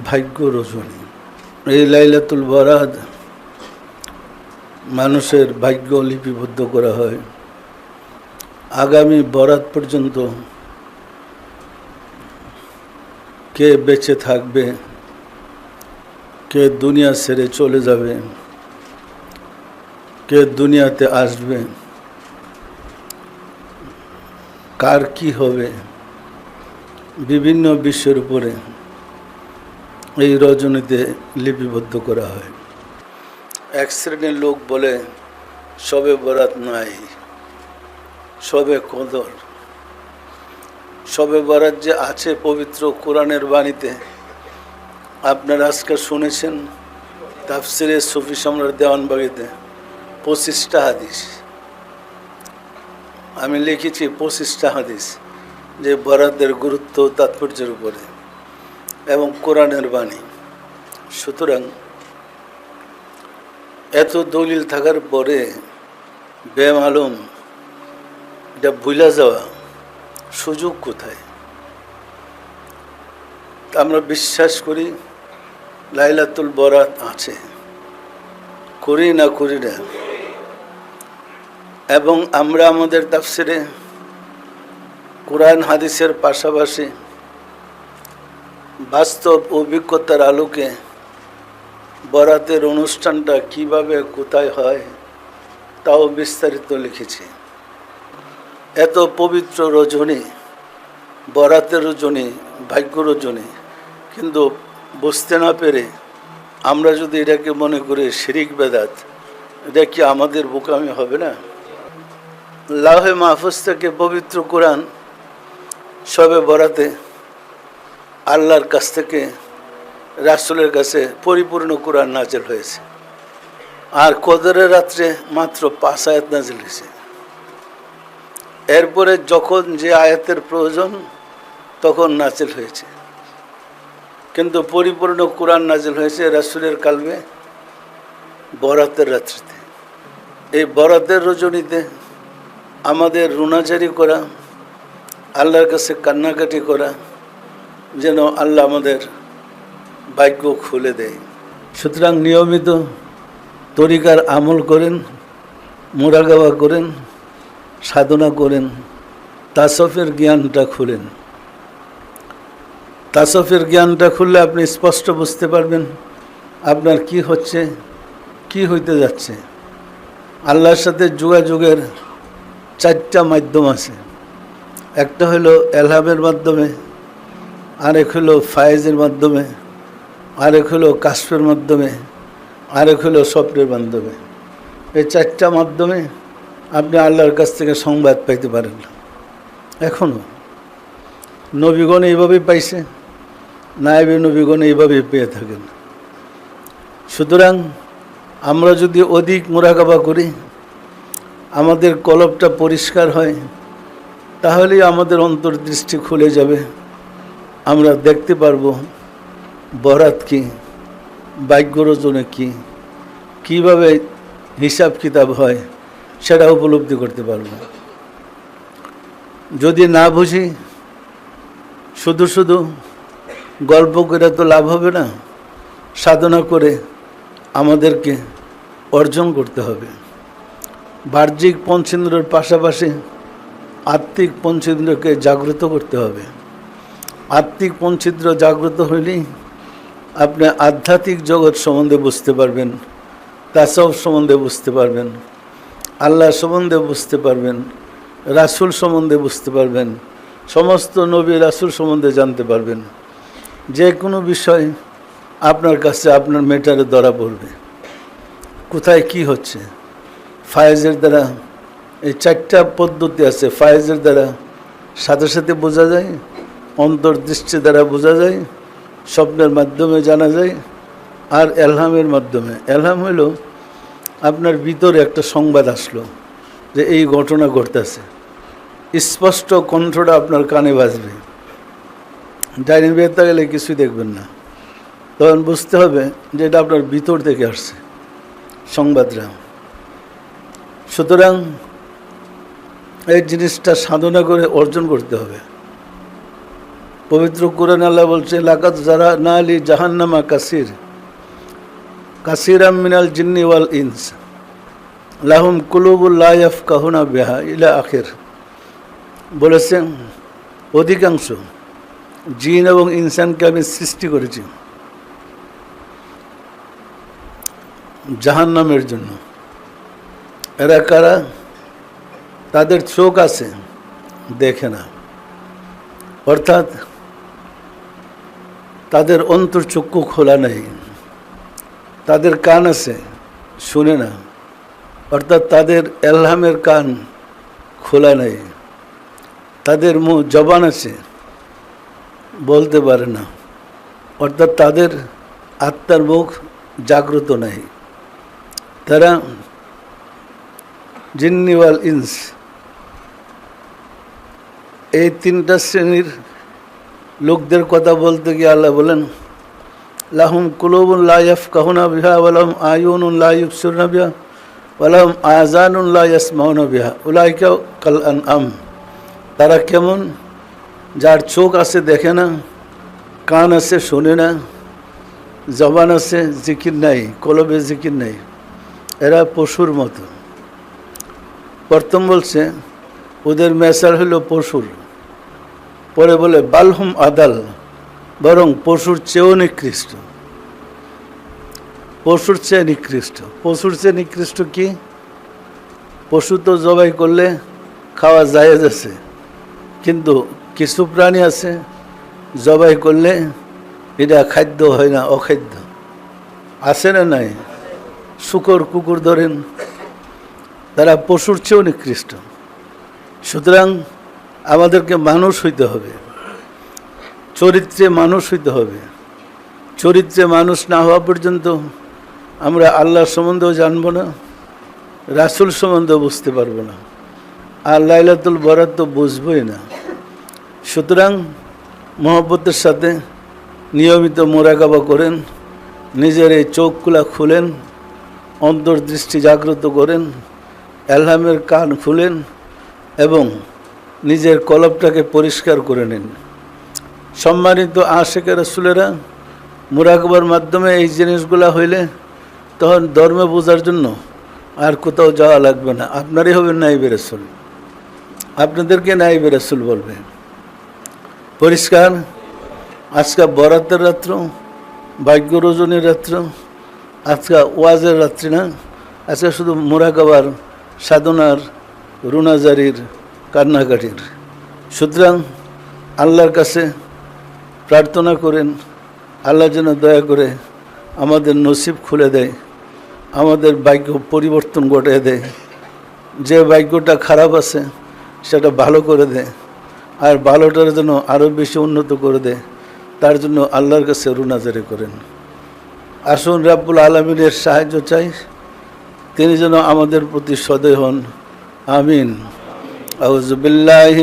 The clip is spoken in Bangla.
ভাগ্য রজনী। এই লাইলাতুল বরাত মানুষের ভাগ্য লিপিবদ্ধ করা হয়। আগামী বরাত পর্যন্ত কে বেঁচে থাকবে, কে দুনিয়া ছেড়ে চলে যাবে, কে দুনিয়াতে আসবে, কার কি হবে, বিভিন্ন বিষয়ের উপরে এই রজনীতে লিপিবদ্ধ করা হয়। এক শ্রেণীর লোক বলে শবে বরাত নাই, শবে কদর। শবে বরাত যে আছে পবিত্র কোরআনের বাণীতে, আপনারা আজকে শুনেছেন তাফসিরে সুফি সম্রাট দেওয়ানবাগিতে 25টা হাদিস। আমি লিখেছি 25টা হাদিস যে বরাতের গুরুত্ব তাৎপর্যের উপরে এবং কোরআনের বাণী। সুতরাং এত দলিল থাকার পরে বেমালুম এটা ভুলা যাওয়া সুযোগ কোথায়? আমরা বিশ্বাস করি লাইলাতুল বরাত আছে, করি না করি না। এবং আমরা আমাদের তাফসিরে কোরআন হাদিসের পাশাপাশি বাস্তব অভিজ্ঞতার আলোকে বরাতের অনুষ্ঠানটা কিভাবে কোথায় হয় তাও বিস্তারিত লিখেছি। এত পবিত্র রজনী, বরাতের রজনী, ভাগ্য রজনী, কিন্তু বুঝতে না পেরে আমরা যদি এটাকে মনে করি শিরিক বেদাত, এটা কি আমাদের বোকামি হবে না? লাহে মাহফুজ থেকে পবিত্র কোরআন শবে বরাতে আল্লাহর কাছ থেকে রাসূলের কাছে পরিপূর্ণ কোরআন নাজিল হয়েছে। আর কদরের রাত্রে মাত্র 5 আয়াত নাজিল হয়েছে। এরপরে যখন যে আয়াতের প্রয়োজন তখন নাজিল হয়েছে, কিন্তু পরিপূর্ণ কোরআন নাজিল হয়েছে রাসূলের কালবে বরাতের রাত্রিতে। এই বরাতের রজনীতে আমাদের রুনাজারি করা, আল্লাহর কাছে কান্নাকাটি করা, যেন আল্লাহ আমাদের ভাগ্য খুলে দেয়। সুতরাং নিয়মিত তরিকার আমল করেন, মুরাকাবা করেন, সাধনা করেন, তাসফের জ্ঞানটা খুলেন। তাসফের জ্ঞানটা খুললে আপনি স্পষ্ট বুঝতে পারবেন আপনার কি হচ্ছে, কি হইতে যাচ্ছে। আল্লাহর সাথে যোগাযোগের 4টা মাধ্যম আছে। একটা হলো এলহামের মাধ্যমে, আরেক হলো ফায়েজের মাধ্যমে, আরেক হলো কাশফের মাধ্যমে, আরেক হলো স্বপ্নের মাধ্যমে। এই 4টা মাধ্যমে আপনি আল্লাহর কাছ থেকে সংবাদ পাইতে পারেন না। এখনও নবীগণ এইভাবেই পাইছে, নায়েবে নবীগণ এইভাবেই পেয়ে থাকেন। সুতরাং আমরা যদি অধিক মুরাকাবা করি, আমাদের কলবটা পরিষ্কার হয়, তাহলেই আমাদের অন্তর্দৃষ্টি খুলে যাবে। আমরা দেখতে পারবো বরাত কি, ভাগ্য রজনী কি, কীভাবে হিসাব কিতাব হয় সেটা উপলব্ধি করতে পারবো। যদি না বুঝি, শুধু শুধু গল্প করে তো লাভ হবে না। সাধনা করে আমাদেরকে অর্জন করতে হবে। বাহ্যিক পঞ্চেন্দ্রের পাশাপাশি আত্মিক পঞ্চেন্দ্রকে জাগ্রত করতে হবে। আত্মিক পঞ্চেন্দ্র জাগ্রত হইলেই আপনি আধ্যাত্মিক জগৎ সম্বন্ধে বুঝতে পারবেন, তাসাউফ সম্বন্ধে বুঝতে পারবেন, আল্লাহ সম্বন্ধে বুঝতে পারবেন, রাসূল সম্বন্ধে বুঝতে পারবেন, সমস্ত নবী রাসূল সম্বন্ধে জানতে পারবেন। যে কোনো বিষয় আপনার কাছে আপনার মেটারে ধরা পড়বে, কোথায় কি হচ্ছে। ফায়েজের দ্বারা এই 4টা পদ্ধতি আছে। ফায়েজের দ্বারা সাথে সাথে বোঝা যায়, অন্তর্দৃষ্টি দ্বারা বোঝা যায়, স্বপ্নের মাধ্যমে জানা যায়, আর এলহামের মাধ্যমে। এলহাম হইল আপনার ভিতরে একটা সংবাদ আসলো যে এই ঘটনা ঘটতেছে, স্পষ্ট কণ্ঠটা আপনার কানে বাজবে। ডাইনিং বেরতে গেলে কিছুই দেখবেন না, তখন বুঝতে হবে যে এটা আপনার ভিতর থেকে আসছে সংবাদটা। সুতরাং এই জিনিসটা সাধনা করে অর্জন করতে হবে। পবিত্র কোরআন আল্লাহ বলছে লাকাদ জারানা লি জাহান্নামা কাসীরাম মিনাল জিন্নি ওয়াল ইনস লাহুম কুলুবুল লা ইয়াফকাহুনা বিহা ইলা আখির। বলেছেন অধিকাংশ জিন এবং ইনসানকে আমি সৃষ্টি করেছি জাহান্নামের জন্য। এরা কারা? তাদের চোখ আছে, দেখে না, অর্থাৎ তাদের অন্তর্চক্ষু খোলা নেই। তাদের কান আছে, শুনে না, অর্থাৎ তাদের এলহামের কান খোলা নেই। তাদের জবান আছে, বলতে পারে না, অর্থাৎ তাদের আত্মার মুখ জাগ্রত নাই। তারা জিন্নি ওয়াল ইনস এই তিনটা শ্রেণীর লোকদের কথা বলতে গিয়ে আল্লাহ বলেন লাহুম কুলুবুন লা ইয়াফকাহুনা বিহা ওয়া লাহুম আয়ুনুন লা ইবসিরুনা বিহা ওয়া লাহুম আযানুন লা ইয়াসমাউনা বিহা উলাইকা কাল আনআম। তারা কেমন? যার চোখ আছে, দেখে না, কান আছে, শোনে না, জবান আছে, জিকির নাই, কলবে জিকির নাই। এরা পশুর মতো। প্রথম বলছে ওদের মেসাল হলো পশুর, পরে বলে বালহুম আদাল, বরং পশুর চেয়েও নিকৃষ্ট। পশুর চেয়ে নিকৃষ্ট। পশুর চেয়ে নিকৃষ্ট কি? পশু তো জবাই করলে খাওয়া জায়েজ আছে, কিন্তু কিছু প্রাণী আছে জবাই করলে এটা খাদ্য হয় না, অখাদ্য। আছে না নাই? শূকর, কুকুর ধরেন, তারা পশুর চেয়েও নিকৃষ্ট। সুতরাং আমাদেরকে মানুষ হইতে হবে, চরিত্রে মানুষ হইতে হবে। চরিত্রে মানুষ না হওয়া পর্যন্ত আমরা আল্লাহর সম্বন্ধেও জানব না, রাসূল সম্বন্ধেও বুঝতে পারবো না, আর লাইলাতুল বরাত তো বুঝবই না। সুতরাং মহব্বতের সাথে নিয়মিত মোরাকাবা করেন, নিজের এই চোখগুলা খুলেন, অন্তর্দৃষ্টি জাগ্রত করেন, এলহামের কান খুলেন এবং নিজের কলবটাকে পরিষ্কার করে নিন। সম্মানিত আশিকে রাসূলেরা মোরাকাবার মাধ্যমে এই জিনিসগুলা হইলে তখন ধর্ম বোঝার জন্য আর কোথাও যাওয়া লাগবে না। আপনারই হবেন নাইবে রাসূল, আপনাদেরকে নাইবে রাসূল বলবে। পরিষ্কার। আজকে বরাতের রাত্র, ভাগ্য রজনীর রাত্র, আজকে ওয়াজের রাত্রি না, আজকে শুধু মোরাকাবার, সাধনার, রুনাজারির, কান্নাকাটির। সুতরাং আল্লাহর কাছে প্রার্থনা করেন আল্লাহ যেন দয়া করে আমাদের নসিব খুলে দেয়, আমাদের ভাগ্য পরিবর্তন ঘটিয়ে দেয়। যে ভাগ্যটা খারাপ আছে সেটা ভালো করে দেয়, আর ভালোটার যেন আরও বেশি উন্নত করে দেয়, তার জন্য আল্লাহর কাছে রুনাজারি করেন। আসুন রাব্বুল আলামিনের সাহায্য চাই, তিনি যেন আমাদের প্রতি সদয় হন। আমিন। আউযু বিল্লাহি